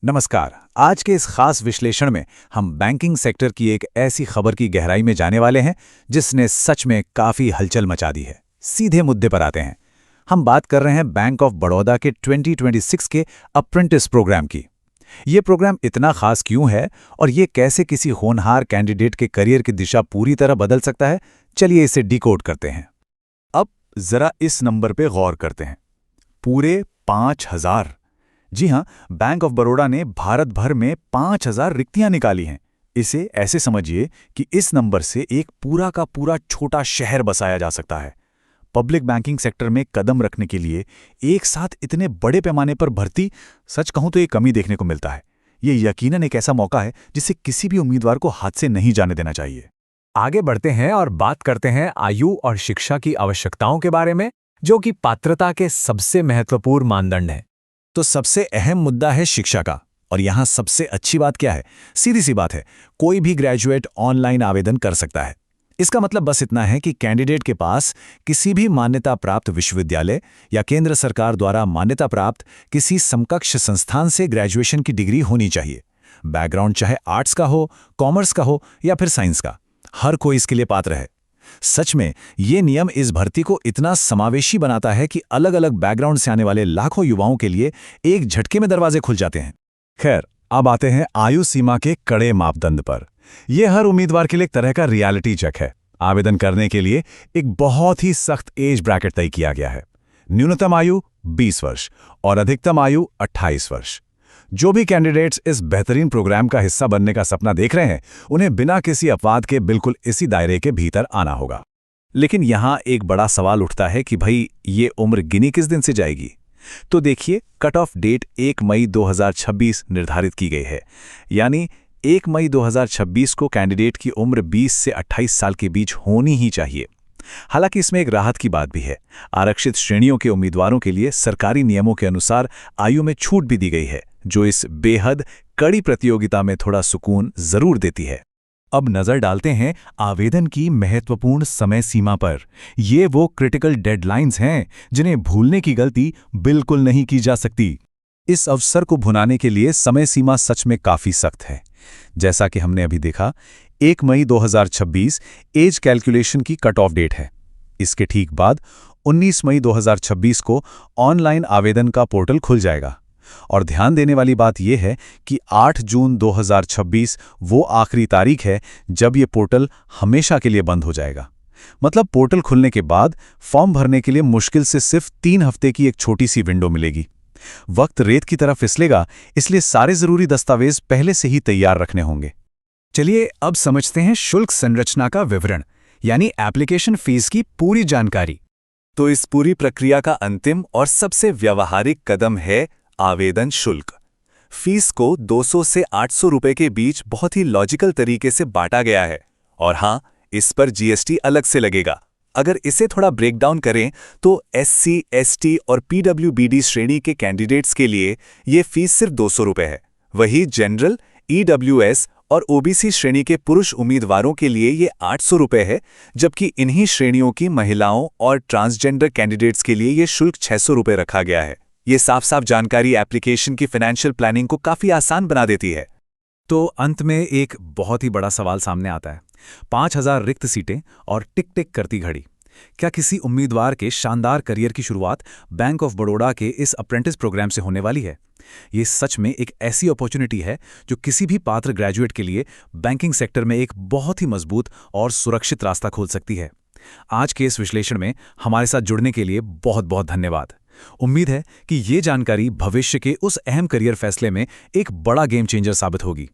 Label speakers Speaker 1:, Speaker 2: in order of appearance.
Speaker 1: नमस्कार। आज के इस खास विश्लेषण में हम बैंकिंग सेक्टर की एक ऐसी खबर की गहराई में जाने वाले हैं जिसने सच में काफी हलचल मचा दी है। सीधे मुद्दे पर आते हैं। हम बात कर रहे हैं बैंक ऑफ बड़ौदा के 2026 के अप्रेंटिस प्रोग्राम की। ये प्रोग्राम इतना खास क्यों है और ये कैसे किसी होनहार कैंडिडेट के करियर की दिशा पूरी तरह बदल सकता है, चलिए इसे डिकोड करते हैं। अब जरा इस नंबर पे गौर करते हैं। पूरे 5000। जी हां, बैंक ऑफ बड़ौदा ने भारत भर में 5000 रिक्तियां निकाली हैं। इसे ऐसे समझिए कि इस नंबर से एक पूरा का पूरा छोटा शहर बसाया जा सकता है। पब्लिक बैंकिंग सेक्टर में कदम रखने के लिए एक साथ इतने बड़े पैमाने पर भर्ती, सच कहूं तो ये कमी देखने को मिलता है। ये यकीनन एक ऐसा मौका है जिसे किसी भी उम्मीदवार को हाथ से नहीं जाने देना चाहिए।
Speaker 2: आगे बढ़ते हैं और बात करते हैं आयु और शिक्षा की आवश्यकताओं के बारे में, जो कि पात्रता के सबसे महत्वपूर्ण मानदंड हैं।
Speaker 1: तो सबसे अहम मुद्दा है शिक्षा का। और यहां सबसे अच्छी बात क्या है? सीधी सी बात है, कोई भी ग्रेजुएट ऑनलाइन आवेदन कर सकता है। इसका मतलब बस इतना है कि कैंडिडेट के पास किसी भी मान्यता प्राप्त विश्वविद्यालय या केंद्र सरकार द्वारा मान्यता प्राप्त किसी समकक्ष संस्थान से ग्रेजुएशन की डिग्री होनी चाहिए। बैकग्राउंड चाहे आर्ट्स का हो, कॉमर्स का हो या फिर साइंस का, हर कोई इसके लिए पात्र है। सच में ये नियम इस भर्ती को इतना समावेशी बनाता है कि अलग अलग बैकग्राउंड से आने वाले लाखों युवाओं के लिए एक झटके में दरवाजे खुल जाते हैं। खैर, अब आते हैं आयु सीमा के कड़े मापदंड पर। यह हर उम्मीदवार के लिए एक तरह का रियलिटी चेक है। आवेदन करने के लिए एक बहुत ही सख्त एज ब्रैकेट तय किया गया है। न्यूनतम आयु 20 वर्ष और अधिकतम आयु 28 वर्ष। जो भी कैंडिडेट्स इस बेहतरीन प्रोग्राम का हिस्सा बनने का सपना देख रहे हैं, उन्हें बिना किसी अपवाद के बिल्कुल इसी दायरे के भीतर आना होगा। लेकिन यहां एक बड़ा सवाल उठता है कि भाई, ये उम्र गिनी किस दिन से जाएगी? तो देखिए, कट ऑफ डेट 1 मई 2026 निर्धारित की गई है। यानी 1 मई 2026 को कैंडिडेट की उम्र 20 से 28 साल के बीच होनी ही चाहिए। हालांकि इसमें एक राहत की बात भी है। आरक्षित श्रेणियों के उम्मीदवारों के लिए सरकारी नियमों के अनुसार आयु में छूट भी दी गई है, जो इस बेहद कड़ी प्रतियोगिता में थोड़ा सुकून जरूर देती है। अब नजर डालते हैं आवेदन की महत्वपूर्ण समय सीमा पर। ये वो क्रिटिकल डेडलाइंस हैं जिन्हें भूलने की गलती बिल्कुल नहीं की जा सकती। इस अवसर को भुनाने के लिए समय सीमा सच में काफी सख्त है। जैसा कि हमने अभी देखा, 1 मई 2026 एज कैलकुलेशन की कट ऑफ डेट है। इसके ठीक बाद 19 मई 2026 को ऑनलाइन आवेदन का पोर्टल खुल जाएगा। और ध्यान देने वाली बात यह है कि 8 जून 2026 वो आखिरी तारीख है जब ये पोर्टल हमेशा के लिए बंद हो जाएगा। मतलब पोर्टल खुलने के बाद फॉर्म भरने के लिए मुश्किल से सिर्फ 3 हफ्ते की एक छोटी सी विंडो मिलेगी। वक्त रेत की तरह फिसलेगा, इसलिए सारे जरूरी दस्तावेज पहले से ही तैयार रखने होंगे।
Speaker 2: चलिए अब समझते हैं शुल्क संरचना का विवरण, यानी एप्लीकेशन फीस की पूरी जानकारी।
Speaker 1: तो इस पूरी प्रक्रिया का अंतिम और सबसे व्यावहारिक कदम है आवेदन शुल्क। फीस को 200 से 800 रुपए के बीच बहुत ही लॉजिकल तरीके से बांटा गया है। और हां, इस पर जीएसटी अलग से लगेगा। अगर इसे थोड़ा ब्रेक डाउन करें तो एससी, एसटी और पीडब्ल्यूबीडी श्रेणी के कैंडिडेट्स के लिए ये फीस सिर्फ 200 रुपए है। वही जनरल, ईडब्ल्यूएस और ओबीसी श्रेणी के पुरुष उम्मीदवारों के लिए ये 800 रुपए है, जबकि इन्हीं श्रेणियों की महिलाओं और ट्रांसजेंडर कैंडिडेट्स के लिए ये शुल्क 600 रुपए रखा गया है। ये साफ साफ जानकारी एप्लीकेशन की फाइनेंशियल प्लानिंग को काफी आसान बना देती है।
Speaker 2: तो अंत में एक बहुत ही बड़ा सवाल सामने आता है। 5000 रिक्त सीटें और टिक टिक करती घड़ी। क्या किसी उम्मीदवार के शानदार करियर की शुरुआत बैंक ऑफ बड़ौदा के इस अप्रेंटिस प्रोग्राम से होने वाली है? ये सच में एक ऐसी अपॉर्चुनिटी है जो किसी भी पात्र ग्रेजुएट के लिए बैंकिंग सेक्टर में एक बहुत ही मजबूत और सुरक्षित रास्ता खोल सकती है। आज के इस विश्लेषण में हमारे साथ जुड़ने के लिए बहुत बहुत धन्यवाद। उम्मीद है कि ये जानकारी भविष्य के उस अहम करियर फैसले में एक बड़ा गेम चेंजर साबित होगी।